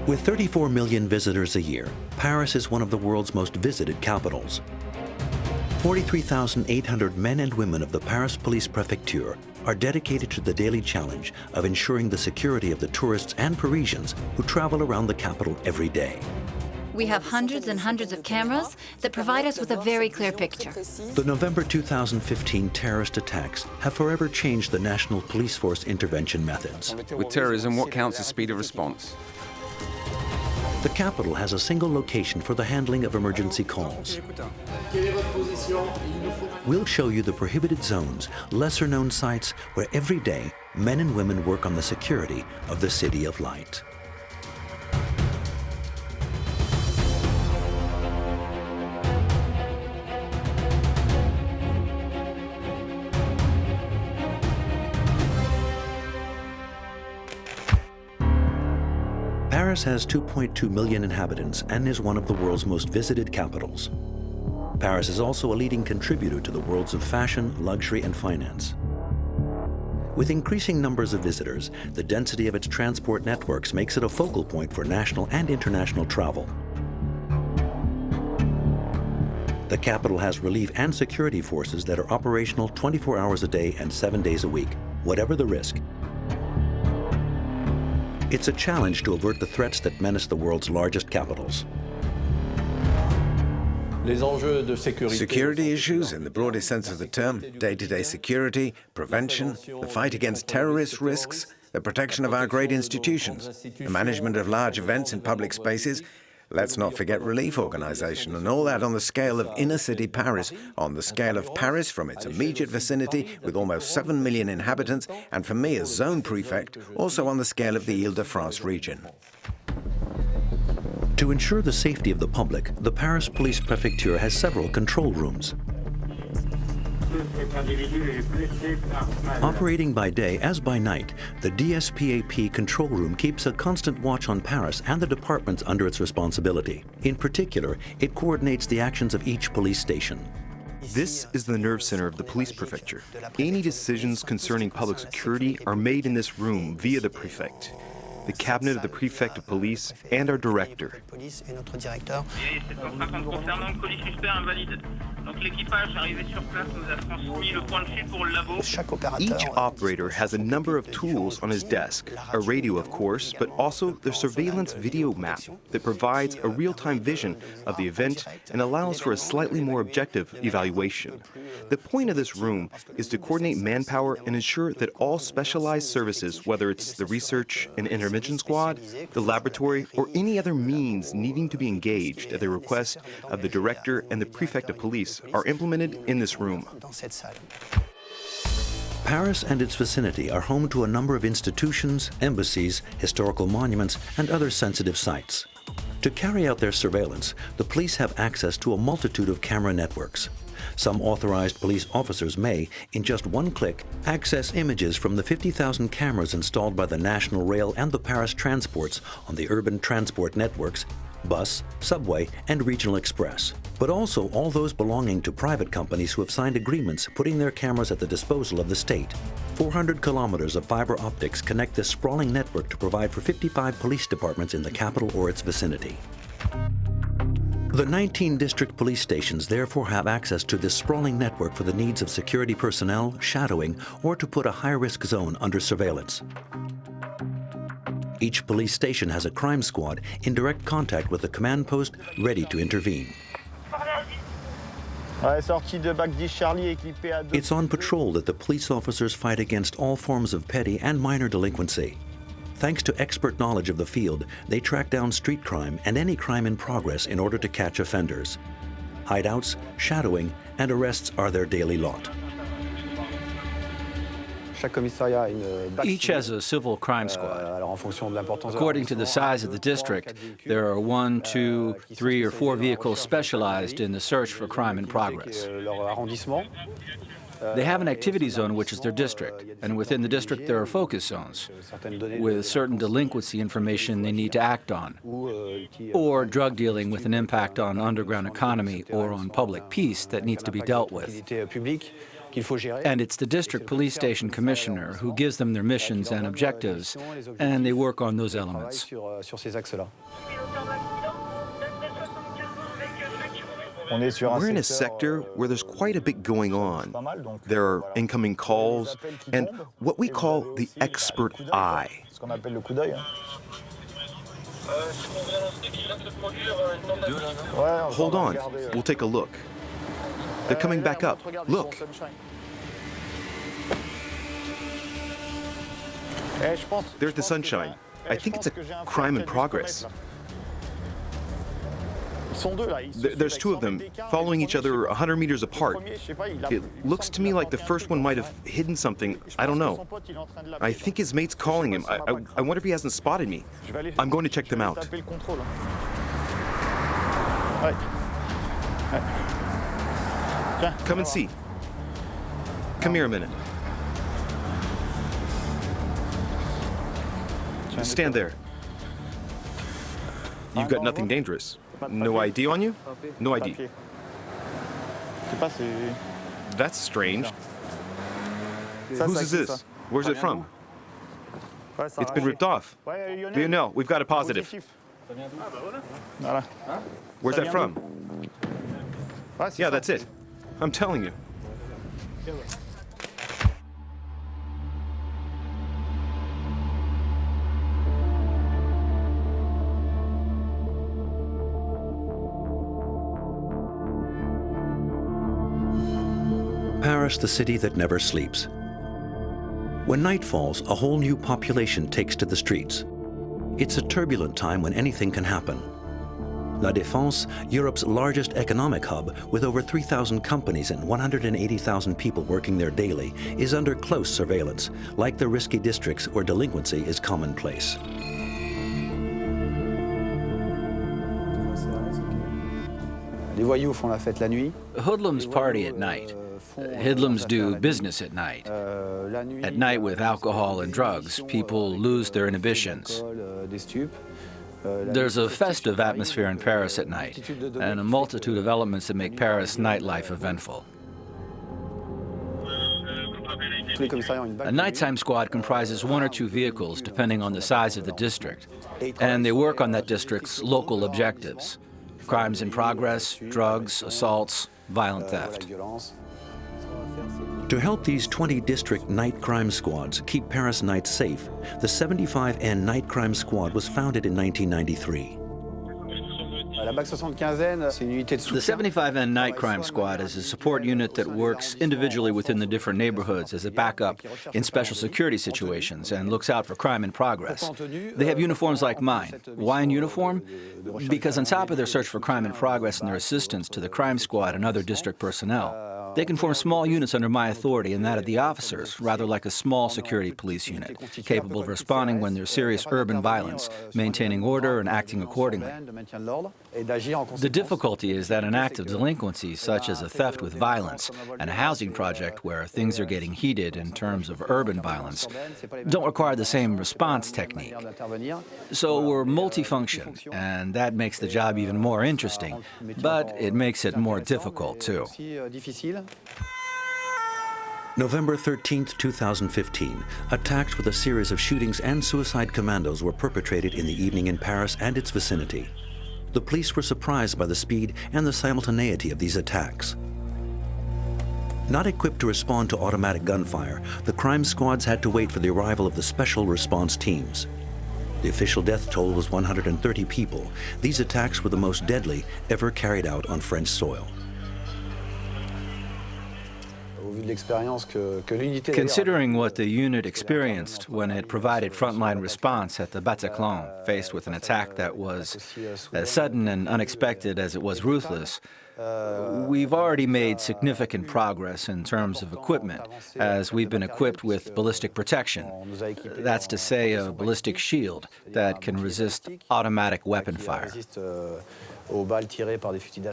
With 34 million visitors a year, Paris is one of the world's most visited capitals. 43,800 men and women of the Paris Police Prefecture are dedicated to the daily challenge of ensuring the security of the tourists and Parisians who travel around the capital every day. We have hundreds and hundreds of cameras that provide us with a very clear picture. The November 2015 terrorist attacks have forever changed the National Police Force intervention methods. With terrorism, what counts as speed of response? The capital has a single location for the handling of emergency calls. We'll show you the prohibited zones, lesser-known sites where every day men and women work on the security of the City of Light. Paris has 2.2 million inhabitants and is one of the world's most visited capitals. Paris is also a leading contributor to the worlds of fashion, luxury, and finance. With increasing numbers of visitors, the density of its transport networks makes it a focal point for national and international travel. The capital has relief and security forces that are operational 24 hours a day and 7 days a week, whatever the risk. It's a challenge to avert the threats that menace the world's largest capitals. Security issues, in the broadest sense of the term, day-to-day security, prevention, the fight against terrorist risks, the protection of our great institutions, the management of large events in public spaces. Let's not forget relief organization, and all that on the scale of inner-city Paris, on the scale of Paris from its immediate vicinity with almost 7 million inhabitants, and for me as zone prefect, also on the scale of the Île-de-France region. To ensure the safety of the public, the Paris Police Prefecture has several control rooms. Operating by day as by night, the DSPAP control room keeps a constant watch on Paris and the departments under its responsibility. In particular, it coordinates the actions of each police station. This is the nerve center of the police prefecture. Any decisions concerning public security are made in this room via the prefect, the cabinet of the prefect of police, and our director. Each operator has a number of tools on his desk, a radio of course, but also the surveillance video map that provides a real-time vision of the event and allows for a slightly more objective evaluation. The point of this room is to coordinate manpower and ensure that all specialized services, whether it's the research and intervention squad, the laboratory, or any other means needing to be engaged at the request of the director and the prefect of police, are implemented in this room. Paris and its vicinity are home to a number of institutions, embassies, historical monuments, and other sensitive sites. To carry out their surveillance, the police have access to a multitude of camera networks. Some authorized police officers may, in just one click, access images from the 50,000 cameras installed by the National Rail and the Paris Transports on the urban transport networks, bus, subway, and regional express, but also all those belonging to private companies who have signed agreements putting their cameras at the disposal of the state. 400 kilometers of fiber optics connect this sprawling network to provide for 55 police departments in the capital or its vicinity. The 19 district police stations therefore have access to this sprawling network for the needs of security personnel, shadowing, or to put a high-risk zone under surveillance. Each police station has a crime squad in direct contact with the command post, ready to intervene. It's on patrol that the police officers fight against all forms of petty and minor delinquency. Thanks to expert knowledge of the field, they track down street crime and any crime in progress in order to catch offenders. Hideouts, shadowing, and arrests are their daily lot. Each has a civil crime squad. According to the size of the district, there are 1, 2, 3, or 4 vehicles specialized in the search for crime in progress. They have an activity zone, which is their district, and within the district there are focus zones with certain delinquency information they need to act on, or drug dealing with an impact on underground economy or on public peace that needs to be dealt with. And it's the district police station commissioner who gives them their missions and objectives, and they work on those elements. We're in a sector where there's quite a bit going on. There are incoming calls and what we call the expert eye. Hold on, we'll take a look. They're coming back up. Look. There's the sunshine. I think it's a crime in progress. There's two of them following each other 100 meters apart. It looks to me like the first one might have hidden something. I don't know. I think his mate's calling him. I wonder if he hasn't spotted me. I'm going to check them out. Come and see. Come here a minute. Stand there. You've got nothing dangerous. No ID on you? No ID. That's strange. Whose is this? Where's it from? It's been ripped off. Lionel, we've got a positive. Where's that from? Yeah, that's it. I'm telling you. Paris, the city that never sleeps. When night falls, a whole new population takes to the streets. It's a turbulent time when anything can happen. La Défense, Europe's largest economic hub, with over 3,000 companies and 180,000 people working there daily, is under close surveillance, like the risky districts where delinquency is commonplace. Hoodlums party at night. Hoodlums do business at night. At night, with alcohol and drugs, people lose their inhibitions. There's a festive atmosphere in Paris at night, and a multitude of elements that make Paris nightlife eventful. A nighttime squad comprises 1 or 2 vehicles, depending on the size of the district, and they work on that district's local objectives: crimes in progress, drugs, assaults, violent theft. To help these 20 district night crime squads keep Paris nights safe, the 75N Night Crime Squad was founded in 1993. The 75N Night Crime Squad is a support unit that works individually within the different neighborhoods as a backup in special security situations and looks out for crime in progress. They have uniforms like mine. Why in uniform? Because on top of their search for crime in progress and their assistance to the crime squad and other district personnel, they can form small units under my authority and that of the officers, rather like a small security police unit, capable of responding when there's serious urban violence, maintaining order and acting accordingly. The difficulty is that an act of delinquency, such as a theft with violence and a housing project where things are getting heated in terms of urban violence, don't require the same response technique. So we're multifunction, and that makes the job even more interesting, but it makes it more difficult too. November 13, 2015, attacks with a series of shootings and suicide commandos were perpetrated in the evening in Paris and its vicinity. The police were surprised by the speed and the simultaneity of these attacks. Not equipped to respond to automatic gunfire, the crime squads had to wait for the arrival of the special response teams. The official death toll was 130 people. These attacks were the most deadly ever carried out on French soil. Considering what the unit experienced when it provided frontline response at the Bataclan, faced with an attack that was as sudden and unexpected as it was ruthless, we've already made significant progress in terms of equipment, as we've been equipped with ballistic protection. That's to say, a ballistic shield that can resist automatic weapon fire.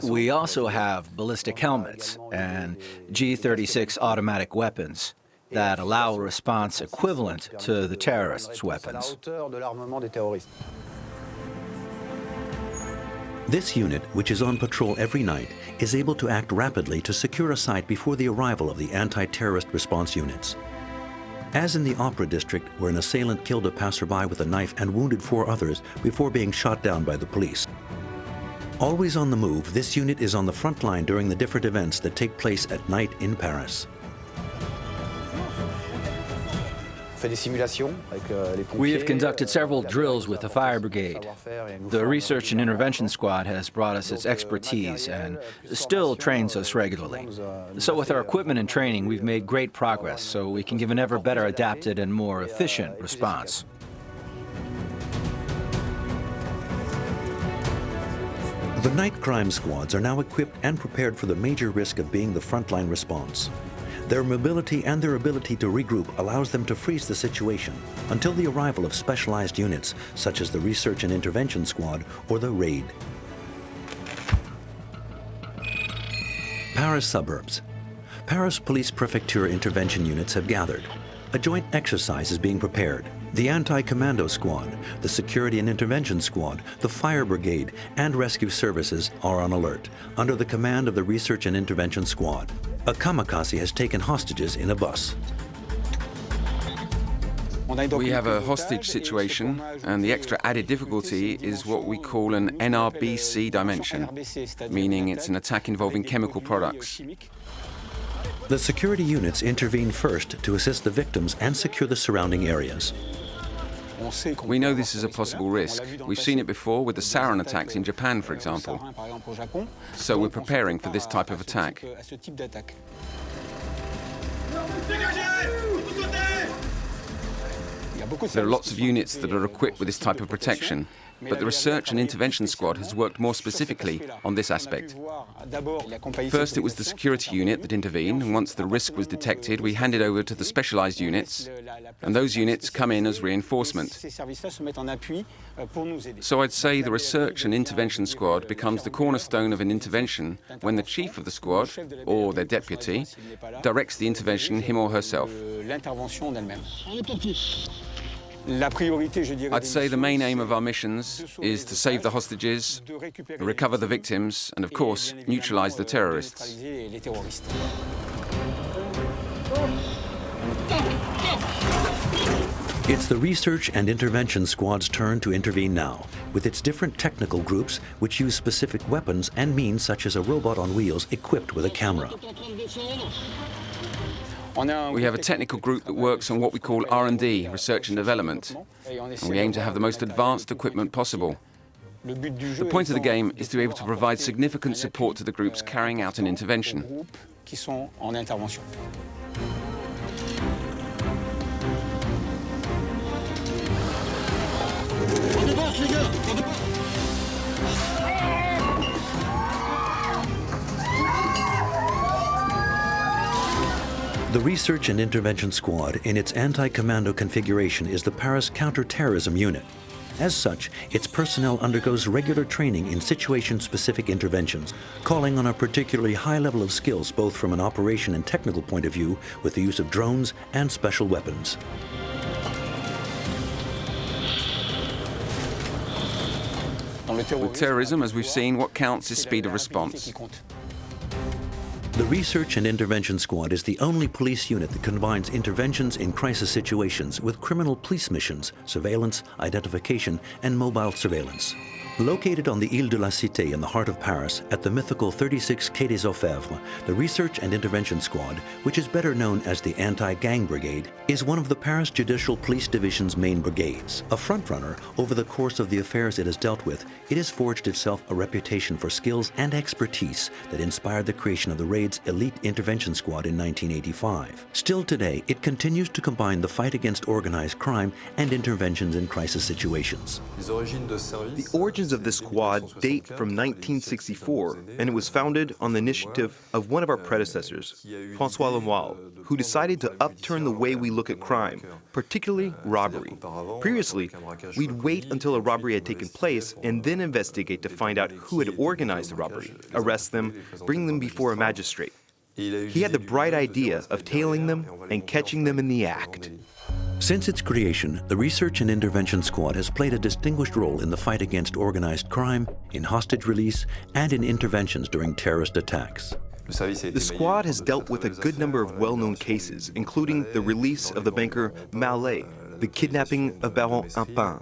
We also have ballistic helmets and G-36 automatic weapons that allow a response equivalent to the terrorists' weapons. This unit, which is on patrol every night, is able to act rapidly to secure a site before the arrival of the anti-terrorist response units. As in the Opera District, where an assailant killed a passerby with a knife and wounded 4 others before being shot down by the police. Always on the move, this unit is on the front line during the different events that take place at night in Paris. We have conducted several drills with the fire brigade. The Research and Intervention Squad has brought us its expertise and still trains us regularly. So with our equipment and training, we've made great progress so we can give an ever better adapted and more efficient response. The night crime squads are now equipped and prepared for the major risk of being the frontline response. Their mobility and their ability to regroup allows them to freeze the situation until the arrival of specialized units such as the Research and Intervention Squad or the RAID. Paris suburbs. Paris Police Prefecture intervention units have gathered. A joint exercise is being prepared. The Anti-Commando Squad, the Security and Intervention Squad, the Fire Brigade, and Rescue Services are on alert, under the command of the Research and Intervention Squad. A kamikaze has taken hostages in a bus. We have a hostage situation, and the extra added difficulty is what we call an NRBC dimension, meaning it's an attack involving chemical products. The security units intervene first to assist the victims and secure the surrounding areas. We know this is a possible risk. We've seen it before with the sarin attacks in Japan, for example. So we're preparing for this type of attack. There are lots of units that are equipped with this type of protection, but the Research and Intervention Squad has worked more specifically on this aspect. First, it was the security unit that intervened, and once the risk was detected, we handed over to the specialized units, and those units come in as reinforcement. So I'd say the Research and Intervention Squad becomes the cornerstone of an intervention when the chief of the squad, or their deputy, directs the intervention him or herself. I'd say the main aim of our missions is to save the hostages, recover the victims, and of course, neutralize the terrorists. It's the Research and Intervention Squad's turn to intervene now, with its different technical groups which use specific weapons and means such as a robot on wheels equipped with a camera. We have a technical group that works on what we call R&D, research and development, and we aim to have the most advanced equipment possible. The point of the game is to be able to provide significant support to the groups carrying out an intervention. The Research and Intervention Squad, in its anti-commando configuration, is the Paris counter-terrorism unit. As such, its personnel undergoes regular training in situation-specific interventions, calling on a particularly high level of skills both from an operation and technical point of view with the use of drones and special weapons. With terrorism, as we've seen, what counts is speed of response. The Research and Intervention Squad is the only police unit that combines interventions in crisis situations with criminal police missions, surveillance, identification, and mobile surveillance. Located on the Ile de la Cité in the heart of Paris, at the mythical 36 Quai des Orfèvres, the Research and Intervention Squad, which is better known as the Anti-Gang Brigade, is one of the Paris Judicial Police Division's main brigades. A frontrunner, over the course of the affairs it has dealt with, it has forged itself a reputation for skills and expertise that inspired the creation of the RAID's Elite Intervention Squad in 1985. Still today, it continues to combine the fight against organized crime and interventions in crisis situations. The origins of this squad date from 1964, and it was founded on the initiative of one of our predecessors, François Lemoyle, who decided to upturn the way we look at crime, particularly robbery. Previously, we'd wait until a robbery had taken place and then investigate to find out who had organized the robbery, arrest them, bring them before a magistrate. He had the bright idea of tailing them and catching them in the act. Since its creation, the Research and Intervention Squad has played a distinguished role in the fight against organized crime, in hostage release, and in interventions during terrorist attacks. The squad has dealt with a good number of well-known cases, including the release of the banker Mallet, the kidnapping of Baron Impin,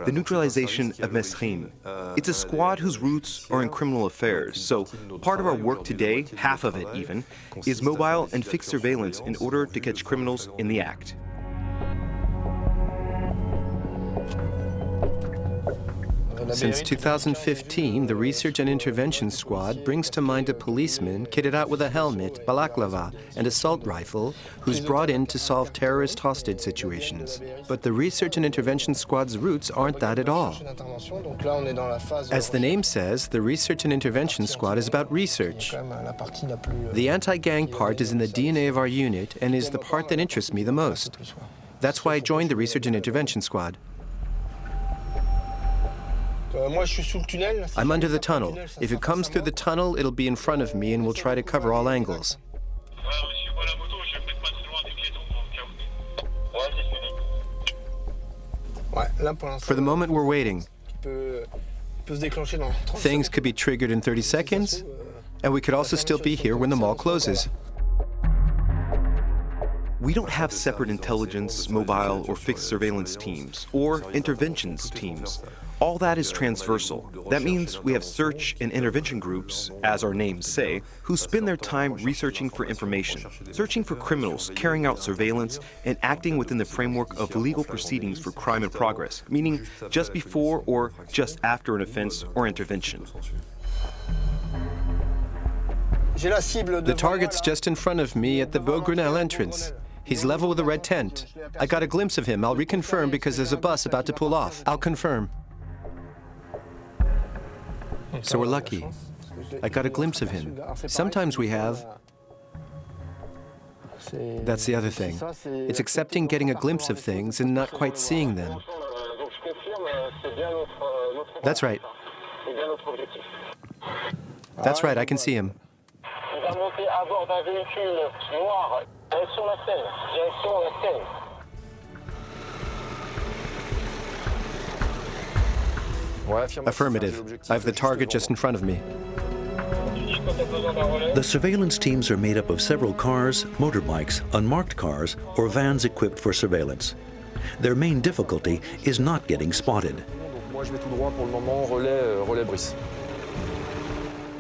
the neutralization of Mesrine. It's a squad whose roots are in criminal affairs, so part of our work today, half of it even, is mobile and fixed surveillance in order to catch criminals in the act. Since 2015, the Research and Intervention Squad brings to mind a policeman kitted out with a helmet, balaclava, and assault rifle who's brought in to solve terrorist hostage situations. But the Research and Intervention Squad's roots aren't that at all. As the name says, the Research and Intervention Squad is about research. The anti-gang part is in the DNA of our unit and is the part that interests me the most. That's why I joined the Research and Intervention Squad. I'm under the tunnel. If it comes through the tunnel, it'll be in front of me and we'll try to cover all angles. For the moment, we're waiting. Things could be triggered in 30 seconds, and we could also still be here when the mall closes. We don't have separate intelligence, mobile, or fixed surveillance teams, or interventions teams. All that is transversal. That means we have search and intervention groups, as our names say, who spend their time researching for information, searching for criminals, carrying out surveillance, and acting within the framework of legal proceedings for crime in progress, meaning just before or just after an offense or intervention. The target's just in front of me at the Beaugrenelle entrance. He's level with the red tent. I got a glimpse of him. I'll reconfirm because there's a bus about to pull off. I'll confirm. So we're lucky. I got a glimpse of him. Sometimes we have... That's the other thing. It's accepting getting a glimpse of things and not quite seeing them. That's right. That's right, I can see him. Affirmative. I have the target just in front of me. The surveillance teams are made up of several cars, motorbikes, unmarked cars, or vans equipped for surveillance. Their main difficulty is not getting spotted.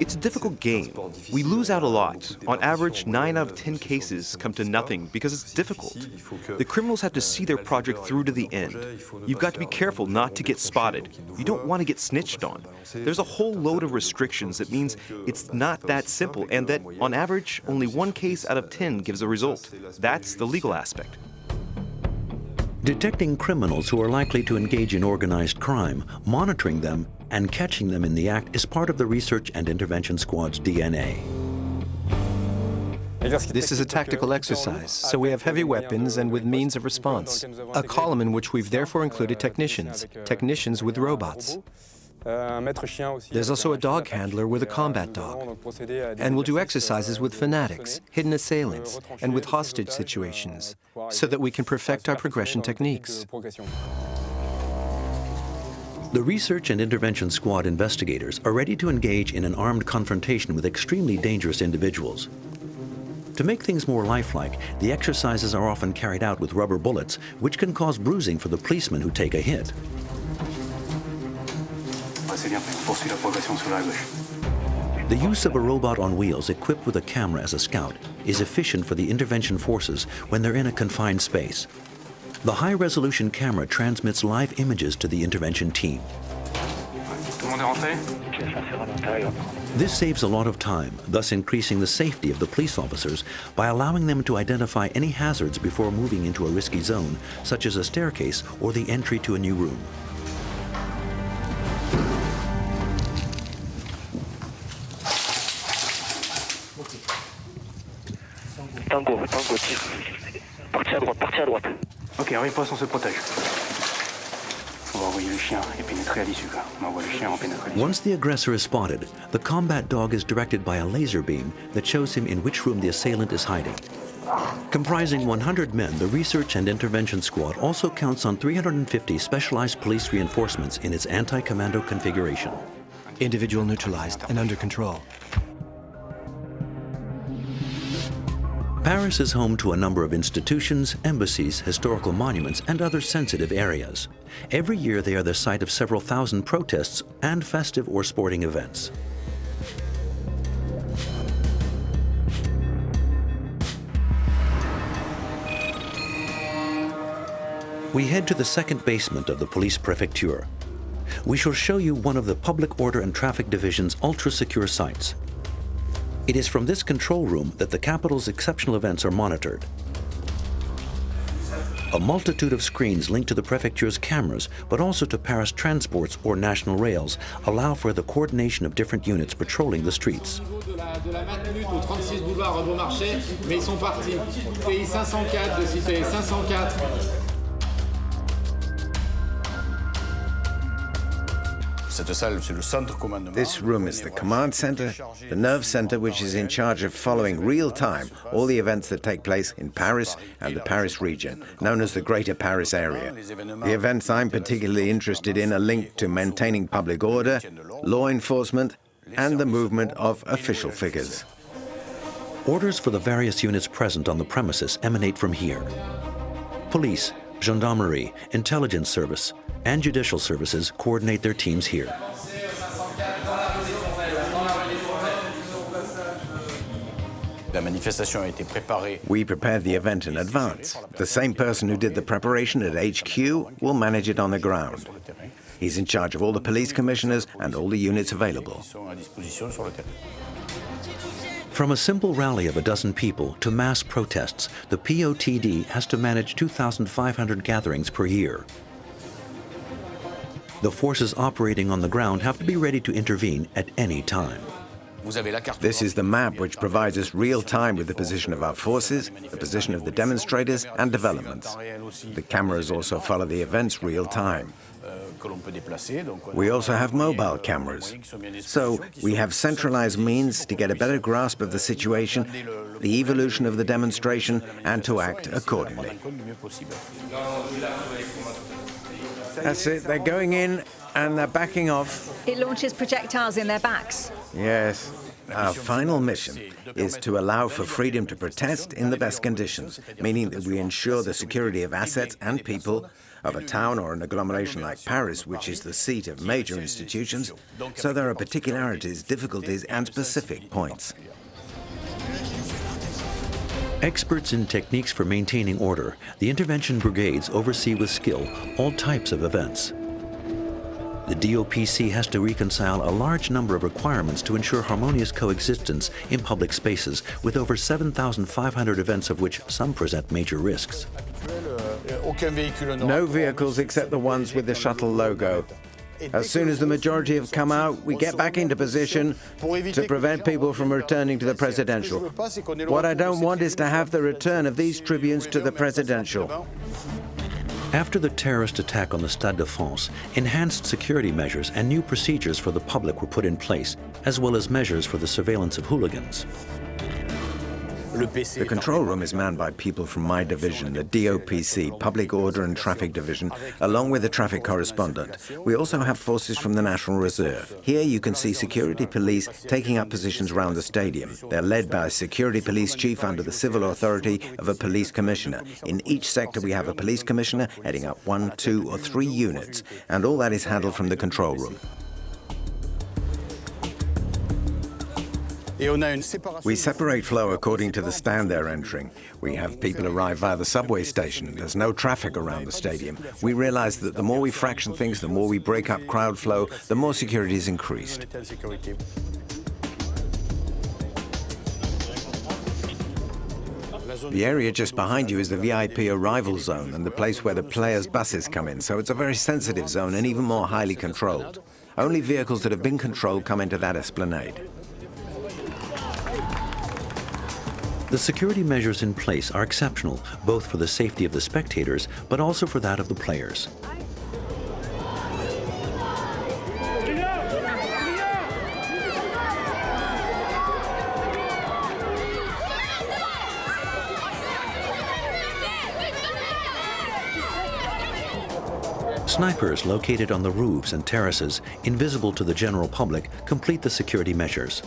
It's a difficult game. We lose out a lot. On average, 9 out of 10 cases come to nothing because it's difficult. The criminals have to see their project through to the end. You've got to be careful not to get spotted. You don't want to get snitched on. There's a whole load of restrictions that means it's not that simple and that, on average, only 1 case out of 10 gives a result. That's the legal aspect. Detecting criminals who are likely to engage in organized crime, monitoring them, and catching them in the act is part of the Research and Intervention Squad's DNA. This is a tactical exercise, so we have heavy weapons and with means of response. A column in which we've therefore included technicians with robots. There's also a dog handler with a combat dog. And we'll do exercises with fanatics, hidden assailants, and with hostage situations, so that we can perfect our progression techniques. The Research and Intervention Squad investigators are ready to engage in an armed confrontation with extremely dangerous individuals. To make things more lifelike, the exercises are often carried out with rubber bullets, which can cause bruising for the policemen who take a hit. The use of a robot on wheels equipped with a camera as a scout is efficient for the intervention forces when they're in a confined space. The high-resolution camera transmits live images to the intervention team. This saves a lot of time, thus increasing the safety of the police officers by allowing them to identify any hazards before moving into a risky zone, such as a staircase or the entry to a new room. Tango, tire. Parti à droite. Ok, arrive-poste, on se protège. Once the aggressor is spotted, the combat dog is directed by a laser beam that shows him in which room the assailant is hiding. Comprising 100 men, the Research and Intervention Squad also counts on 350 specialized police reinforcements in its anti-commando configuration. Individual neutralized and under control. Paris is home to a number of institutions, embassies, historical monuments, and other sensitive areas. Every year they are the site of several thousand protests and festive or sporting events. We head to the second basement of the police prefecture. We shall show you one of the Public Order and Traffic Division's ultra-secure sites. It is from this control room that the capital's exceptional events are monitored. A multitude of screens linked to the prefecture's cameras, but also to Paris transports or national rails, allow for the coordination of different units patrolling the streets. This room is the command center, the nerve center, which is in charge of following real-time all the events that take place in Paris and the Paris region, known as the Greater Paris area. The events I'm particularly interested in are linked to maintaining public order, law enforcement, and the movement of official figures. Orders for the various units present on the premises emanate from here. Police, gendarmerie, intelligence service, and judicial services coordinate their teams here. We prepared the event in advance. The same person who did the preparation at HQ will manage it on the ground. He's in charge of all the police commissioners and all the units available. From a simple rally of a dozen people to mass protests, the POTD has to manage 2,500 gatherings per year. The forces operating on the ground have to be ready to intervene at any time. This is the map which provides us real time with the position of our forces, the position of the demonstrators, and developments. The cameras also follow the events real time. We also have mobile cameras. So we have centralized means to get a better grasp of the situation, the evolution of the demonstration, and to act accordingly. That's it, they're going in and they're backing off. It launches projectiles in their backs. Yes. Our final mission is to allow for freedom to protest in the best conditions, meaning that we ensure the security of assets and people of a town or an agglomeration like Paris, which is the seat of major institutions, so there are particularities, difficulties, and specific points. Experts in techniques for maintaining order, the intervention brigades oversee with skill all types of events. The DOPC has to reconcile a large number of requirements to ensure harmonious coexistence in public spaces, with over 7,500 events of which some present major risks. No vehicles except the ones with the shuttle logo. As soon as the majority have come out, we get back into position to prevent people from returning to the presidential. What I don't want is to have the return of these tribunes to the presidential. After the terrorist attack on the Stade de France, enhanced security measures and new procedures for the public were put in place, as well as measures for the surveillance of hooligans. The control room is manned by people from my division, the DOPC, Public Order and Traffic Division, along with a traffic correspondent. We also have forces from the National Reserve. Here you can see security police taking up positions around the stadium. They're led by a security police chief under the civil authority of a police commissioner. In each sector we have a police commissioner heading up 1, 2, or 3 units, and all that is handled from the control room. We separate flow according to the stand they're entering. We have people arrive via the subway station. There's no traffic around the stadium. We realize that the more we fraction things, the more we break up crowd flow, the more security is increased. The area just behind you is the VIP arrival zone and the place where the players' buses come in, so it's a very sensitive zone and even more highly controlled. Only vehicles that have been controlled come into that esplanade. The security measures in place are exceptional, both for the safety of the spectators, but also for that of the players. Snipers located on the roofs and terraces, invisible to the general public, complete the security measures.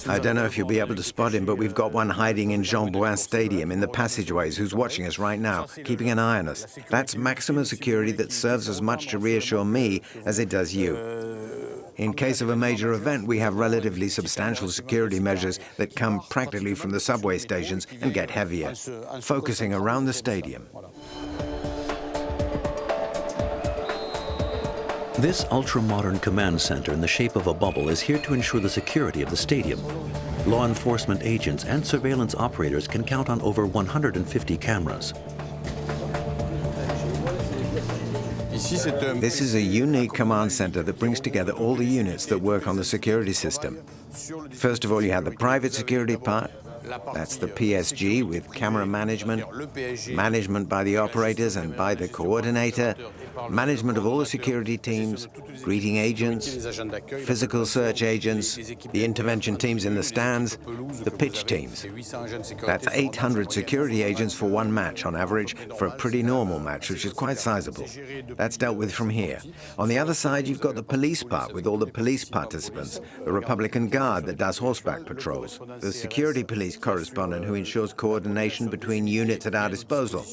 I don't know if you'll be able to spot him, but we've got one hiding in Jean Bouin Stadium in the passageways who's watching us right now, keeping an eye on us. That's maximum security that serves as much to reassure me as it does you. In case of a major event, we have relatively substantial security measures that come practically from the subway stations and get heavier, focusing around the stadium. This ultra-modern command center in the shape of a bubble is here to ensure the security of the stadium. Law enforcement agents and surveillance operators can count on over 150 cameras. This is a unique command center that brings together all the units that work on the security system. First of all, you have the private security part. That's the PSG with camera management, management by the operators and by the coordinator, management of all the security teams, greeting agents, physical search agents, the intervention teams in the stands, the pitch teams. That's 800 security agents for one match on average for a pretty normal match, which is quite sizable. That's dealt with from here. On the other side, you've got the police part with all the police participants, the Republican Guard that does horseback patrols, the security police correspondent who ensures coordination between units at our disposal,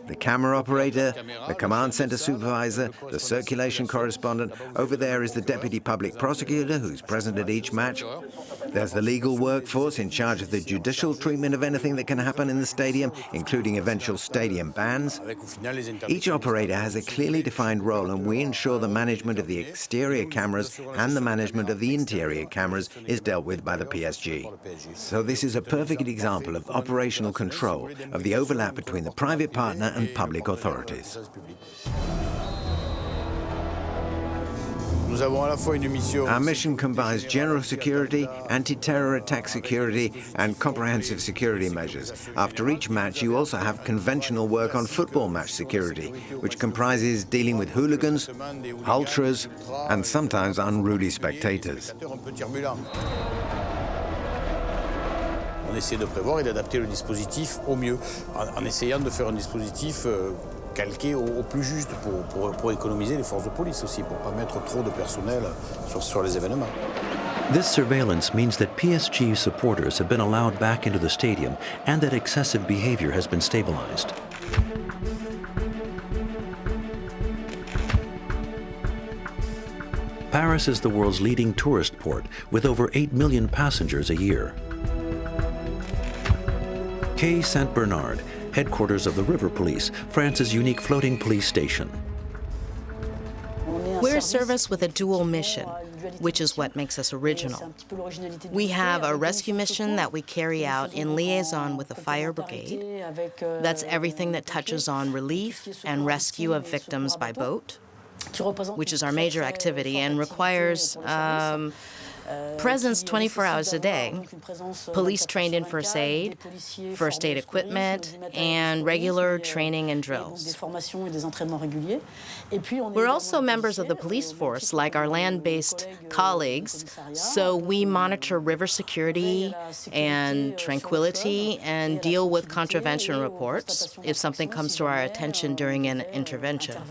the camera operator, the command center supervisor, the circulation correspondent. Over there is the deputy public prosecutor who's present at each match. There's the legal workforce in charge of the judicial treatment of anything that can happen in the stadium, including eventual stadium bans. Each operator has a clearly defined role, and we ensure the management of the exterior cameras and the management of the interior cameras is dealt with by the PSG. So this is a perfect example of operational control of the overlap between the private partner and public authorities. Our mission combines general security, anti-terror attack security, and comprehensive security measures. After each match, you also have conventional work on football match security, which comprises dealing with hooligans, ultras, and sometimes unruly spectators. On essaie de prévoir et d'adapter le dispositif au mieux, en essayant de faire un dispositif calqué au plus juste pour économiser les forces de police aussi, pour ne pas mettre trop de personnel sur les événements. This surveillance means that PSG supporters have been allowed back into the stadium and that excessive behavior has been stabilized. Paris is the world's leading tourist port with over 8 million passengers a year. Quai Saint-Bernard, headquarters of the River Police, France's unique floating police station. We're a service with a dual mission, which is what makes us original. We have a rescue mission that we carry out in liaison with the fire brigade. That's everything that touches on relief and rescue of victims by boat, which is our major activity and requires presence 24 hours a day, police trained in first aid equipment, and regular training and drills. We're also members of the police force, like our land-based colleagues, so we monitor river security and tranquility and deal with contravention reports if something comes to our attention during an intervention.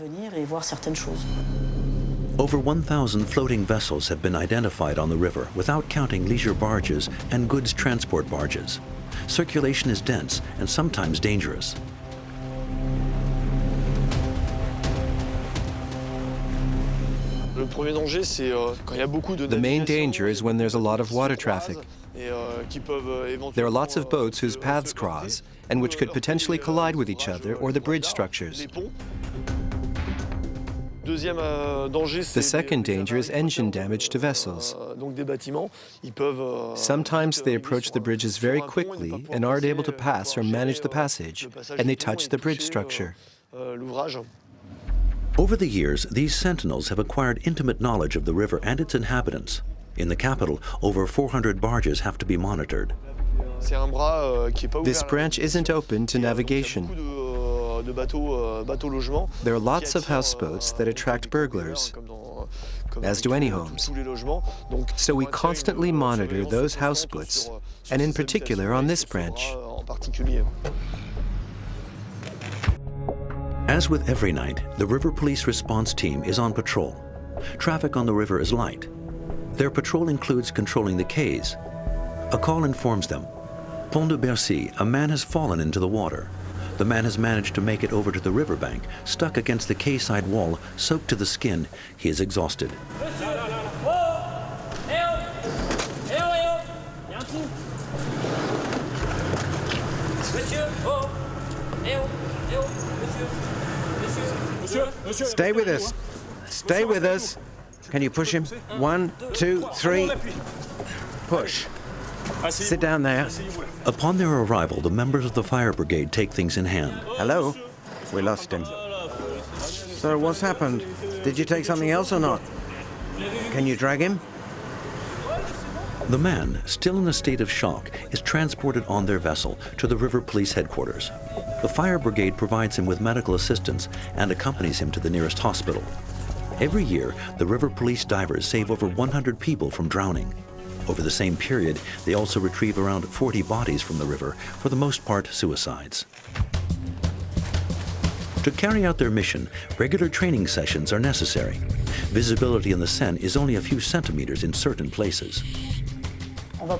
Over 1,000 floating vessels have been identified on the river, without counting leisure barges and goods transport barges. Circulation is dense and sometimes dangerous. The main danger is when there's a lot of water traffic. There are lots of boats whose paths cross and which could potentially collide with each other or the bridge structures. The second danger is engine damage to vessels. Sometimes they approach the bridges very quickly and aren't able to pass or manage the passage, and they touch the bridge structure. Over the years, these sentinels have acquired intimate knowledge of the river and its inhabitants. In the capital, over 400 barges have to be monitored. This branch isn't open to navigation. There are lots of houseboats that attract burglars, as do any homes. So we constantly monitor those houseboats, and in particular on this branch. As As with every night, the River Police Response Team is on patrol. Traffic on the river is light. Their patrol includes controlling the quays. A call informs them. Pont de Bercy, a man has fallen into the water. The man has managed to make it over to the riverbank, stuck against the quayside wall, soaked to the skin. He is exhausted. Stay with us. Stay with us. Can you push him? 1, 2, 3. Push. Sit down there. Upon their arrival, the members of the fire brigade take things in hand. Hello? We lost him. So what's happened? Did you take something else or not? Can you drag him? The man, still in a state of shock, is transported on their vessel to the River Police headquarters. The fire brigade provides him with medical assistance and accompanies him to the nearest hospital. Every year, the River Police divers save over 100 people from drowning. Over the same period, they also retrieve around 40 bodies from the river, for the most part suicides. To carry out their mission, regular training sessions are necessary. Visibility in the Seine is only a few centimeters in certain places.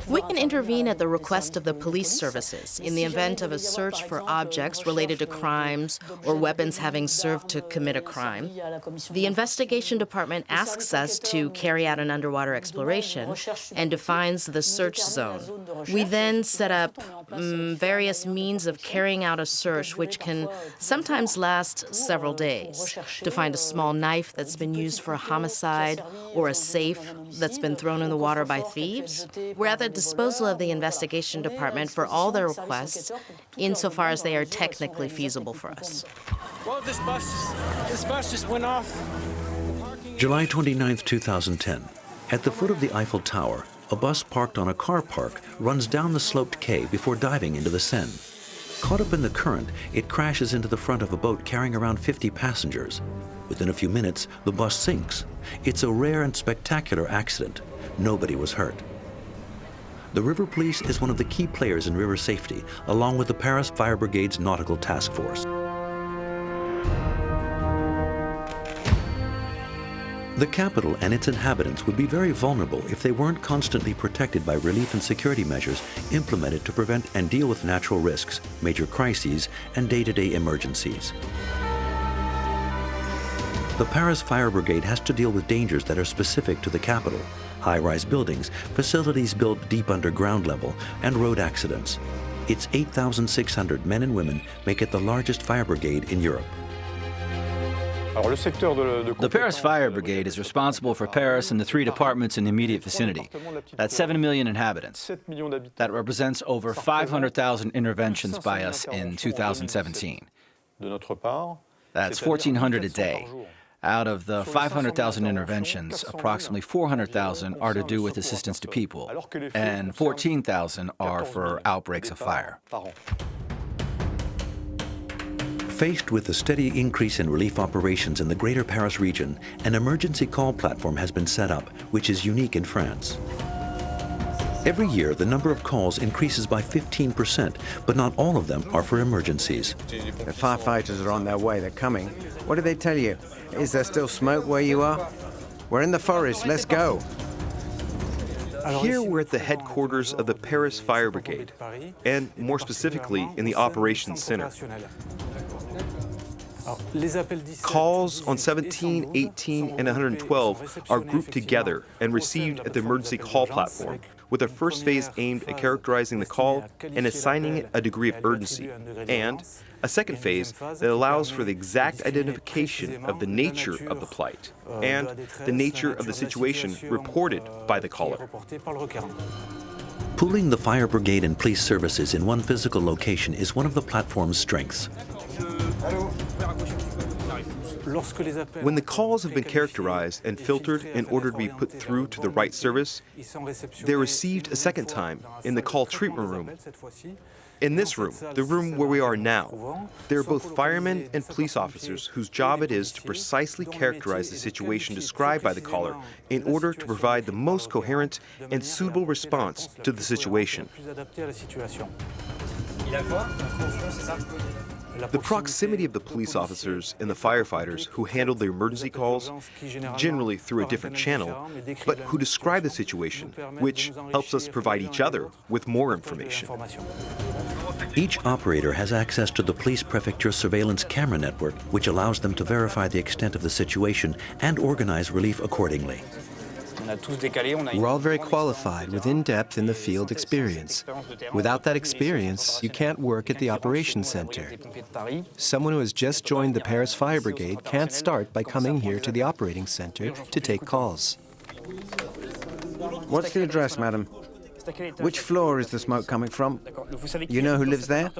We can intervene at the request of the police services in the event of a search for objects related to crimes or weapons having served to commit a crime. The investigation department asks us to carry out an underwater exploration and defines the search zone. We then set up various means of carrying out a search, which can sometimes last several days. To find a small knife that's been used for a homicide or a safe that's been thrown in the water by thieves. We're at the disposal of the investigation department for all their requests, insofar as they are technically feasible for us. Well, this bus just went off. July 29, 2010. At the foot of the Eiffel Tower, a bus parked on a car park runs down the sloped quay before diving into the Seine. Caught up in the current, it crashes into the front of a boat carrying around 50 passengers. Within a few minutes, the bus sinks. It's a rare and spectacular accident. Nobody was hurt. The River Police is one of the key players in river safety, along with the Paris Fire Brigade's Nautical Task Force. The capital and its inhabitants would be very vulnerable if they weren't constantly protected by relief and security measures implemented to prevent and deal with natural risks, major crises, and day-to-day emergencies. The Paris Fire Brigade has to deal with dangers that are specific to the capital: high-rise buildings, facilities built deep under ground level, and road accidents. Its 8,600 men and women make it the largest fire brigade in Europe. The Paris Fire Brigade is responsible for Paris and the 3 departments in the immediate vicinity. That's 7 million inhabitants. That represents over 500,000 interventions by us in 2017. That's 1,400 a day. Out of the 500,000 interventions, approximately 400,000 are to do with assistance to people, and 14,000 are for outbreaks of fire. Faced with the steady increase in relief operations in the Greater Paris region, an emergency call platform has been set up, which is unique in France. Every year, the number of calls increases by 15%, but not all of them are for emergencies. The firefighters are on their way. They're coming. What do they tell you? Is there still smoke where you are? We're in the forest. Let's go. Here we're at the headquarters of the Paris Fire Brigade, and more specifically in the Operations Center. Calls on 17, 18, and 112 are grouped together and received at the emergency call platform, with a first phase aimed at characterizing the call and assigning it a degree of urgency, and a second phase that allows for the exact identification of the nature of the plight and the nature of the situation reported by the caller. Pooling the fire brigade and police services in one physical location is one of the platform's strengths. When the calls have been characterized and filtered in order to be put through to the right service, they're received a second time in the call treatment room. In this room, the room where we are now, there are both firemen and police officers whose job it is to precisely characterize the situation described by the caller in order to provide the most coherent and suitable response to the situation. The proximity of the police officers and the firefighters who handled the emergency calls, generally through a different channel, but who describe the situation, which helps us provide each other with more information. Each operator has access to the police prefecture surveillance camera network, which allows them to verify the extent of the situation and organize relief accordingly. We're all very qualified with in-depth in the field experience. Without that experience, you can't work at the operations center. Someone who has just joined the Paris Fire Brigade can't start by coming here to the operating center to take calls. What's the address, madam? Which floor is the smoke coming from? You know who lives there?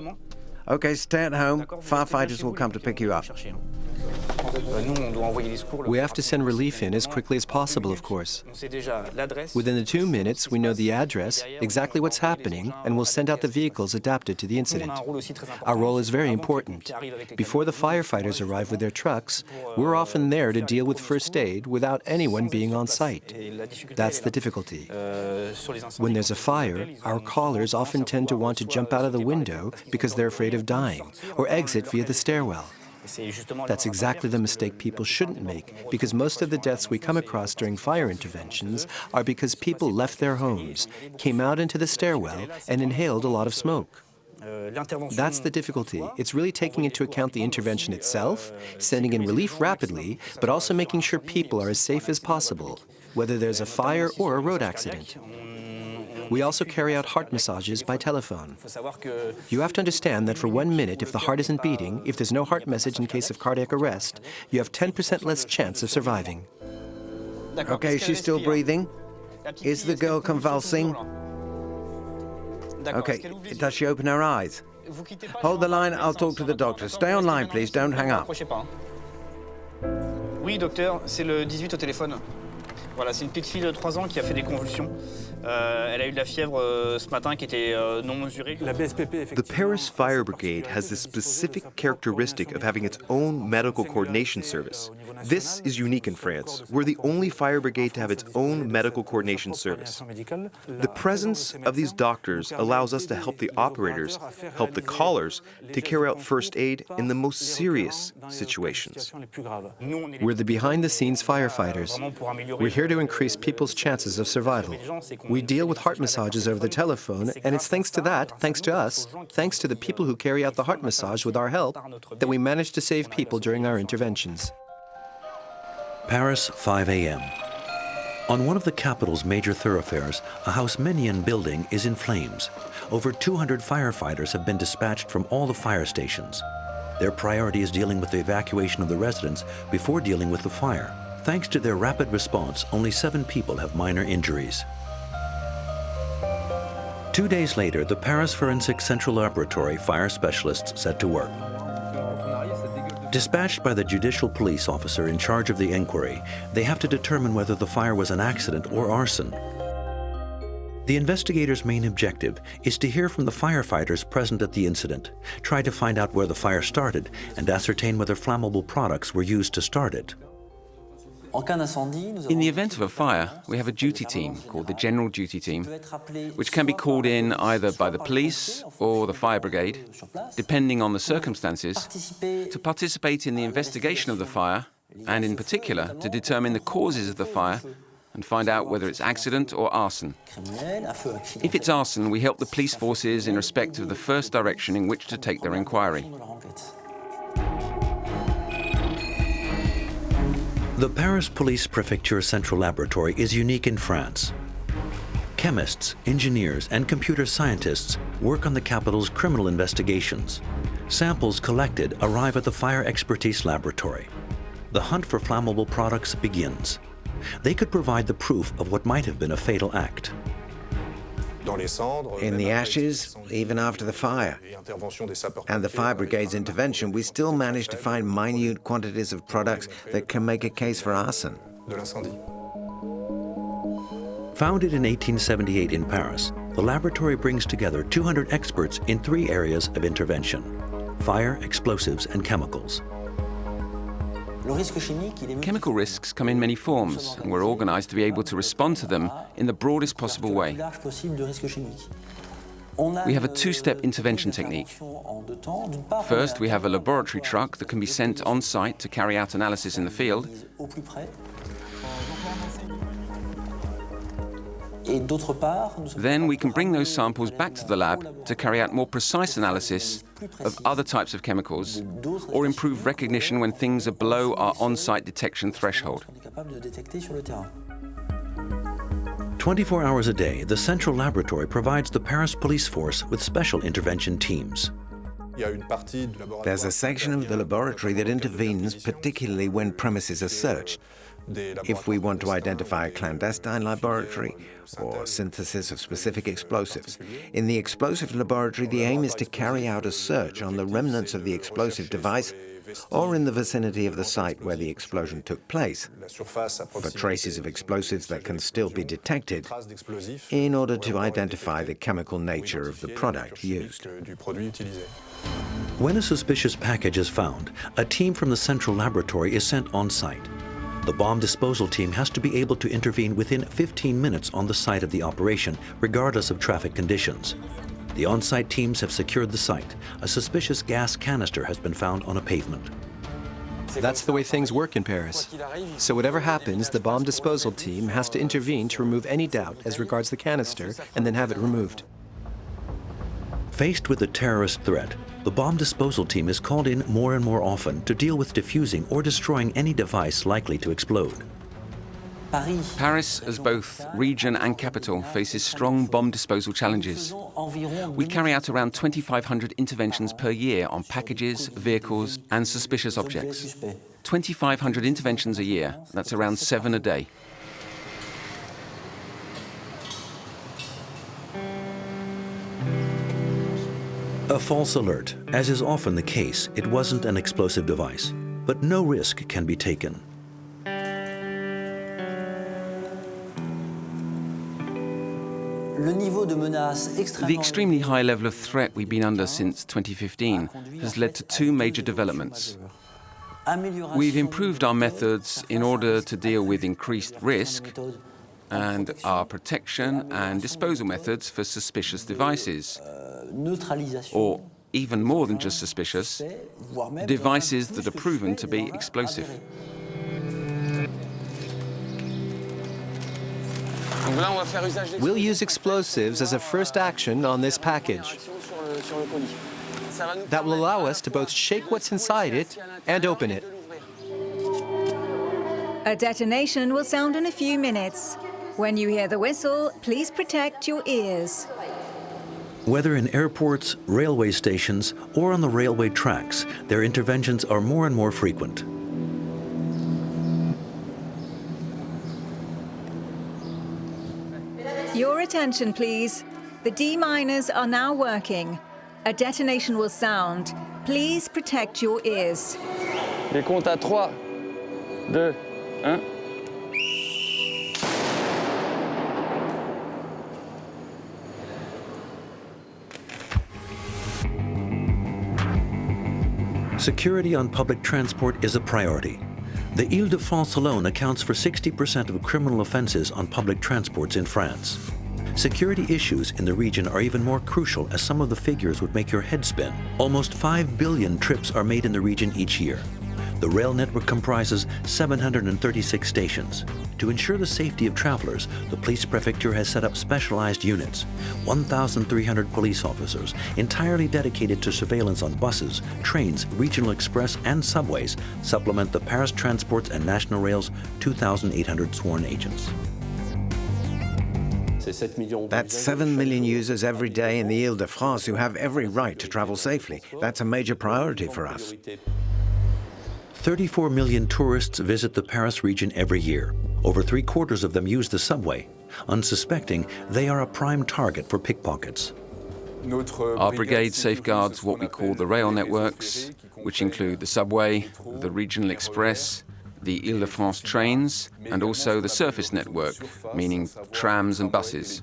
Okay, stay at home. Firefighters will come to pick you up. We have to send relief in as quickly as possible, of course. Within the 2 minutes, we know the address, exactly what's happening, and we'll send out the vehicles adapted to the incident. Our role is very important. Before the firefighters arrive with their trucks, we're often there to deal with first aid without anyone being on site. That's the difficulty. When there's a fire, our callers often tend to want to jump out of the window because they're afraid of dying, or exit via the stairwell. That's exactly the mistake people shouldn't make, because most of the deaths we come across during fire interventions are because people left their homes, came out into the stairwell, and inhaled a lot of smoke. That's the difficulty. It's really taking into account the intervention itself, sending in relief rapidly, but also making sure people are as safe as possible, whether there's a fire or a road accident. We also carry out heart massages by telephone. You have to understand that for 1 minute, if the heart isn't beating, if there's no heart message in case of cardiac arrest, you have 10% less chance of surviving. Okay, she's still breathing? Is the girl convulsing? Okay, does she open her eyes? Hold the line, I'll talk to the doctor. Stay on line, please, don't hang up. Oui, docteur, c'est le 18 au téléphone. Voilà, c'est une petite fille de 3 ans qui a fait des convulsions. Elle a eu de la fièvre ce matin qui était non mesurée. The Paris Fire Brigade has the specific characteristic of having its own medical coordination service. This is unique in France. We're the only fire brigade to have its own medical coordination service. The presence of these doctors allows us to help the operators, help the callers, to carry out first aid in the most serious situations. We're the behind-the-scenes firefighters. We're here to increase people's chances of survival. We deal with heart massages over the telephone, and it's thanks to that, thanks to us, thanks to the people who carry out the heart massage with our help, that we manage to save people during our interventions. Paris, 5 a.m. On one of the capital's major thoroughfares, a Haussmannian building is in flames. Over 200 firefighters have been dispatched from all the fire stations. Their priority is dealing with the evacuation of the residents before dealing with the fire. Thanks to their rapid response, only 7 people have minor injuries. 2 days later, the Paris Forensic Central Laboratory fire specialists set to work. Dispatched by the judicial police officer in charge of the inquiry, they have to determine whether the fire was an accident or arson. The investigators' main objective is to hear from the firefighters present at the incident, try to find out where the fire started, and ascertain whether flammable products were used to start it. In the event of a fire, we have a duty team called the General Duty Team, which can be called in either by the police or the fire brigade, depending on the circumstances, to participate in the investigation of the fire, and in particular, to determine the causes of the fire and find out whether it's accident or arson. If it's arson, we help the police forces in respect of the first direction in which to take their inquiry. The Paris Police Prefecture Central Laboratory is unique in France. Chemists, engineers, and computer scientists work on the capital's criminal investigations. Samples collected arrive at the Fire Expertise Laboratory. The hunt for flammable products begins. They could provide the proof of what might have been a fatal act. In the ashes, even after the fire, and the fire brigade's intervention, we still managed to find minute quantities of products that can make a case for arson. Founded in 1878 in Paris, the laboratory brings together 200 experts in 3 areas of intervention: fire, explosives, and chemicals. Chemical risks come in many forms, and we're organized to be able to respond to them in the broadest possible way. We have a two-step intervention technique. First, we have a laboratory truck that can be sent on site to carry out analysis in the field. Then we can bring those samples back to the lab to carry out more precise analysis of other types of chemicals or improve recognition when things are below our on-site detection threshold. 24 hours a day, the central laboratory provides the Paris police force with special intervention teams. There's a section of the laboratory that intervenes particularly when premises are searched. If we want to identify a clandestine laboratory or synthesis of specific explosives. In the explosive laboratory, the aim is to carry out a search on the remnants of the explosive device or in the vicinity of the site where the explosion took place, for traces of explosives that can still be detected, in order to identify the chemical nature of the product used. When a suspicious package is found, a team from the central laboratory is sent on site. The bomb disposal team has to be able to intervene within 15 minutes on the site of the operation, regardless of traffic conditions. The on-site teams have secured the site. A suspicious gas canister has been found on a pavement. That's the way things work in Paris. So whatever happens, the bomb disposal team has to intervene to remove any doubt as regards the canister and then have it removed. Faced with a terrorist threat, the bomb disposal team is called in more and more often to deal with defusing or destroying any device likely to explode. Paris, as both region and capital, faces strong bomb disposal challenges. We carry out around 2,500 interventions per year on packages, vehicles, and suspicious objects. 2,500 interventions a year, that's around 7 a day. A false alert. As is often the case, it wasn't an explosive device, but no risk can be taken. The extremely high level of threat we've been under since 2015 has led to two major developments. We've improved our methods in order to deal with increased risk, and our protection and disposal methods for suspicious devices, or even more than just suspicious, devices that are proven to be explosive. We'll use explosives as a first action on this package. That will allow us to both shake what's inside it and open it. A detonation will sound in a few minutes. When you hear the whistle, please protect your ears. Whether in airports, railway stations, or on the railway tracks, their interventions are more and more frequent. Your attention, please. The D-miners are now working. A detonation will sound. Please protect your ears. Les comptes à 3, 2, 1. Security on public transport is a priority. The Île-de-France alone accounts for 60% of criminal offenses on public transports in France. Security issues in the region are even more crucial, as some of the figures would make your head spin. Almost 5 billion trips are made in the region each year. The rail network comprises 736 stations. To ensure the safety of travelers, the police prefecture has set up specialized units. 1,300 police officers, entirely dedicated to surveillance on buses, trains, regional express, and subways, supplement the Paris Transports and National Rail's 2,800 sworn agents. That's 7 million users every day in the Île-de-France who have every right to travel safely. That's a major priority for us. 34 million tourists visit the Paris region every year. Over 3/4 of them use the subway. Unsuspecting, they are a prime target for pickpockets. Our brigade safeguards what we call the rail networks, which include the subway, the regional express, the Île-de-France trains, and also the surface network, meaning trams and buses.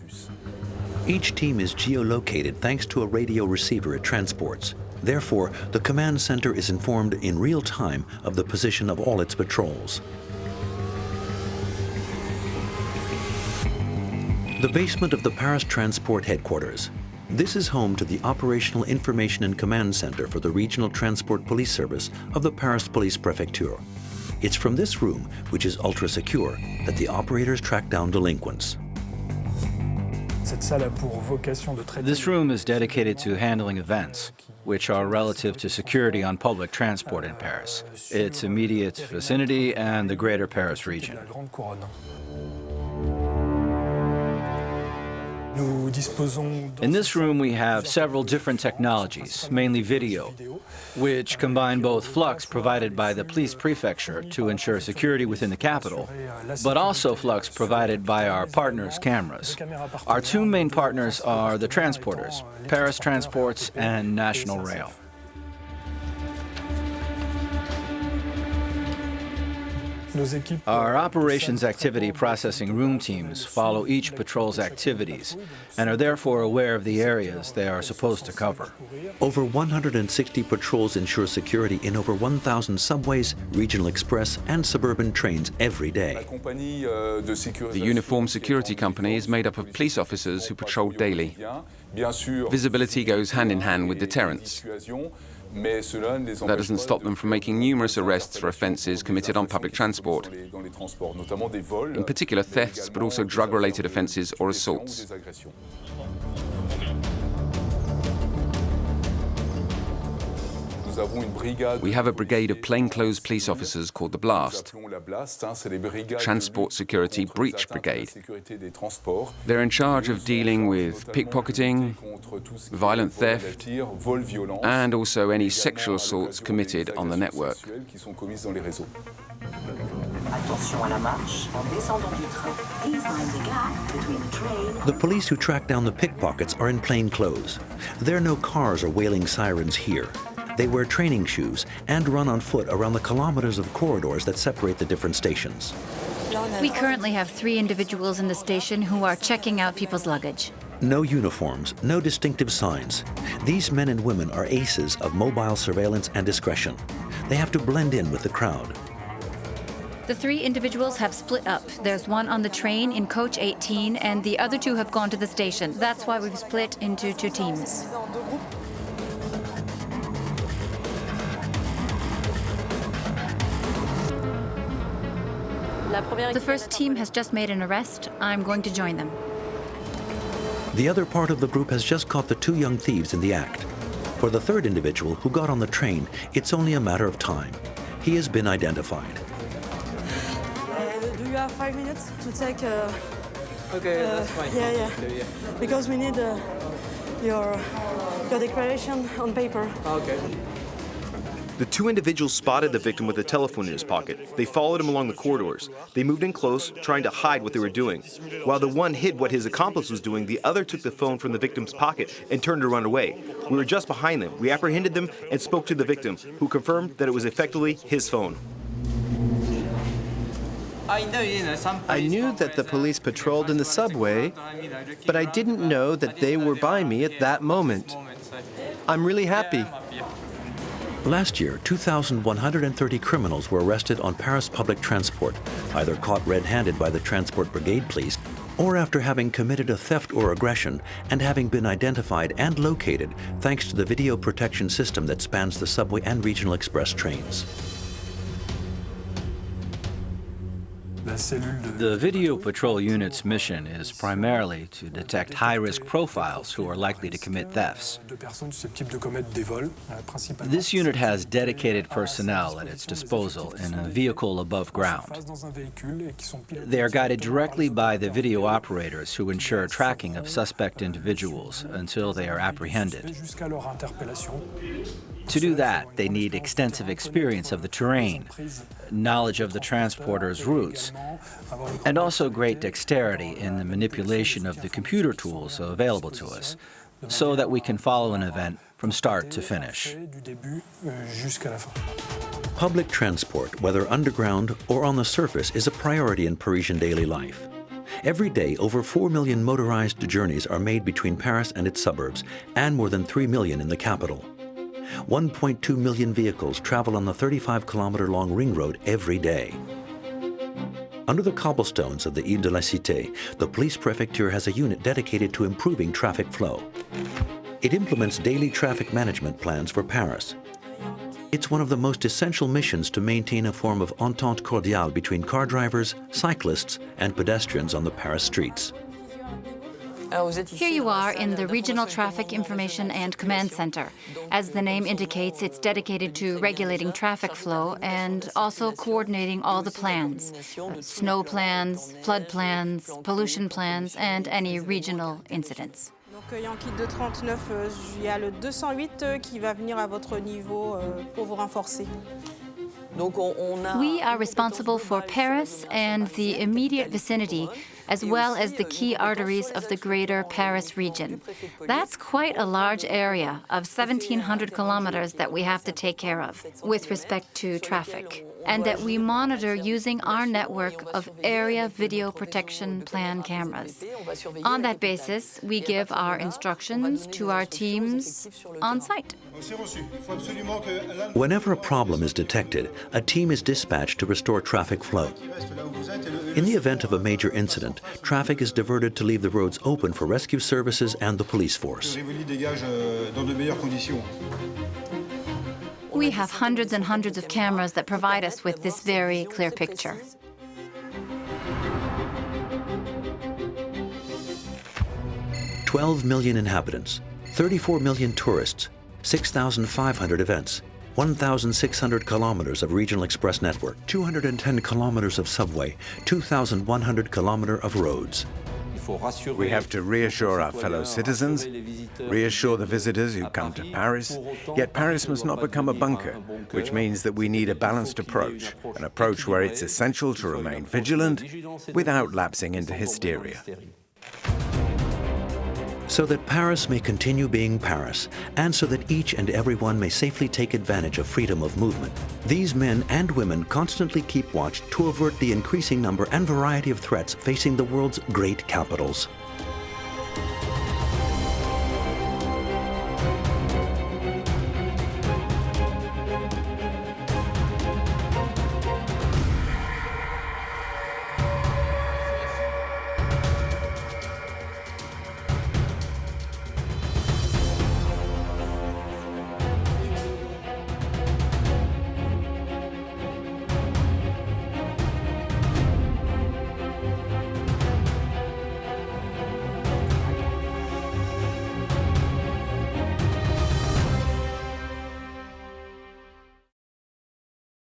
Each team is geolocated thanks to a radio receiver it transports. Therefore, the command center is informed in real time of the position of all its patrols. The basement of the Paris Transport headquarters. This is home to the Operational Information and Command Center for the Regional Transport Police Service of the Paris Police Prefecture. It's from this room, which is ultra-secure, that the operators track down delinquents. This room is dedicated to handling events, which are relative to security on public transport in Paris, its immediate vicinity, and the greater Paris region. In this room, we have several different technologies, mainly video, which combine both flux provided by the police prefecture to ensure security within the capital, but also flux provided by our partners' cameras. Our two main partners are the transporters, Paris Transports and National Rail. Our operations activity processing room teams follow each patrol's activities and are therefore aware of the areas they are supposed to cover. Over 160 patrols ensure security in over 1,000 subways, regional express, and suburban trains every day. The uniformed security company is made up of police officers who patrol daily. Visibility goes hand in hand with deterrence. That doesn't stop them from making numerous arrests for offences committed on public transport, in particular thefts, but also drug-related offences or assaults. We have a brigade of plainclothes police officers called the Blast, Transport Security Breach Brigade. They're in charge of dealing with pickpocketing, violent theft, and also any sexual assaults committed on the network. The police who track down the pickpockets are in plain clothes. There are no cars or wailing sirens here. They wear training shoes and run on foot around the kilometers of corridors that separate the different stations. We currently have 3 individuals in the station who are checking out people's luggage. No uniforms, no distinctive signs. These men and women are aces of mobile surveillance and discretion. They have to blend in with the crowd. The 3 individuals have split up. There's one on the train in coach 18, and the other 2 have gone to the station. That's why we've split into 2 teams. The first team has just made an arrest. I'm going to join them. The other part of the group has just caught the 2 young thieves in the act. For the 3rd individual who got on the train, it's only a matter of time. He has been identified. Do you have 5 minutes to take Okay, that's fine. Yeah. Because we need your declaration on paper. Okay. The 2 individuals spotted the victim with a telephone in his pocket. They followed him along the corridors. They moved in close, trying to hide what they were doing. While the one hid what his accomplice was doing, the other took the phone from the victim's pocket and turned to run away. We were just behind them. We apprehended them and spoke to the victim, who confirmed that it was effectively his phone. I knew that the police patrolled in the subway, but I didn't know that they were by me at that moment. I'm really happy. Last year, 2,130 criminals were arrested on Paris public transport, either caught red-handed by the Transport Brigade police, or after having committed a theft or aggression and having been identified and located thanks to the video protection system that spans the subway and regional express trains. The Video Patrol Unit's mission is primarily to detect high-risk profiles who are likely to commit thefts. This unit has dedicated personnel at its disposal in a vehicle above ground. They are guided directly by the video operators who ensure tracking of suspect individuals until they are apprehended. To do that, they need extensive experience of the terrain, knowledge of the transporter's routes, and also great dexterity in the manipulation of the computer tools available to us, so that we can follow an event from start to finish. Public transport, whether underground or on the surface, is a priority in Parisian daily life. Every day, over 4 million motorized journeys are made between Paris and its suburbs, and more than 3 million in the capital. 1.2 million vehicles travel on the 35-kilometer-long ring road every day. Under the cobblestones of the Ile de la Cité, the police prefecture has a unit dedicated to improving traffic flow. It implements daily traffic management plans for Paris. It's one of the most essential missions to maintain a form of entente cordiale between car drivers, cyclists, and pedestrians on the Paris streets. Here you are in the Regional Traffic Information and Command Center. As the name indicates, it's dedicated to regulating traffic flow and also coordinating all the plans, snow plans, flood plans, pollution plans, and any regional incidents. Il y a un kit de 39, il y a le 208 qui va venir à votre niveau pour vous renforcer. We are responsible for Paris and the immediate vicinity, as well as the key arteries of the greater Paris region. That's quite a large area of 1,700 kilometers that we have to take care of with respect to traffic, and that we monitor using our network of area video protection plan cameras. On that basis, we give our instructions to our teams on site. Whenever a problem is detected, a team is dispatched to restore traffic flow. In the event of a major incident, traffic is diverted to leave the roads open for rescue services and the police force. We have hundreds and hundreds of cameras that provide us with this very clear picture. $12 million inhabitants, 34 million tourists, 6,500 events, 1,600 kilometers of regional express network, 210 kilometers of subway, 2,100 kilometers of roads. We have to reassure our fellow citizens, reassure the visitors who come to Paris, yet Paris must not become a bunker, which means that we need a balanced approach, an approach where it's essential to remain vigilant without lapsing into hysteria. So that Paris may continue being Paris, and so that each and everyone may safely take advantage of freedom of movement, these men and women constantly keep watch to avert the increasing number and variety of threats facing the world's great capitals.